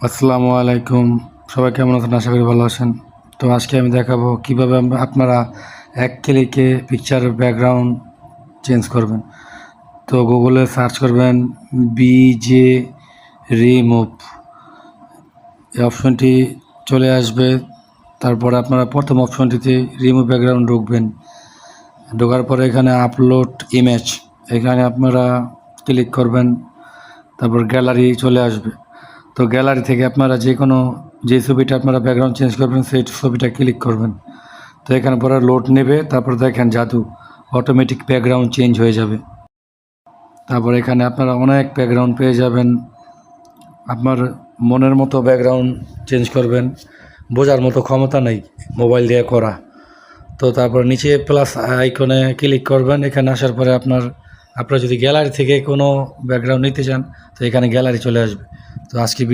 আসসালামু আলাইকুম। সবাই কেমন আছেন? আশা করি ভালো আছেন। তো আজকে আমি দেখাবো কিভাবে আপনারা এক ক্লিকে পিকচারের ব্যাকগ্রাউন্ড চেঞ্জ করবেন। তো গুগলে সার্চ করবেন বিজে রিমুভ, এই অপশনটি চলে আসবে। তারপরে আপনারা প্রথম অপশনটিতে রিমুভ ব্যাকগ্রাউন্ড ঢুকবেন। ঢোকার পরে এখানে আপলোড ইমেজ, এখানে আপনারা ক্লিক করবেন। তারপর গ্যালারি চলে আসবে। তো গ্যালারি থেকে আপনারা যে ছবিটা আপনারা ব্যাকগ্রাউন্ড চেঞ্জ করবেন সেই ছবিটা ক্লিক করবেন। তো এখানে পরে লোড নেবে, তারপর দেখেন জাদু অটোমেটিক ব্যাকগ্রাউন্ড চেঞ্জ হয়ে যাবে। তারপর এখানে আপনারা অনেক ব্যাকগ্রাউন্ড পেয়ে যাবেন। আপনার মনের মতো ব্যাকগ্রাউন্ড চেঞ্জ করবেন, বোঝার মতো ক্ষমতা নেই মোবাইল দিয়ে করা। তো তারপর নিচে প্লাস আইকনে ক্লিক করবেন। এখানে আসার পরে আপনারা যদি গ্যালারি থেকে কোনো ব্যাকগ্রাউন্ড নিতে চান তো এখানে গ্যালারি চলে আসবে। তো আজকে ভিডিও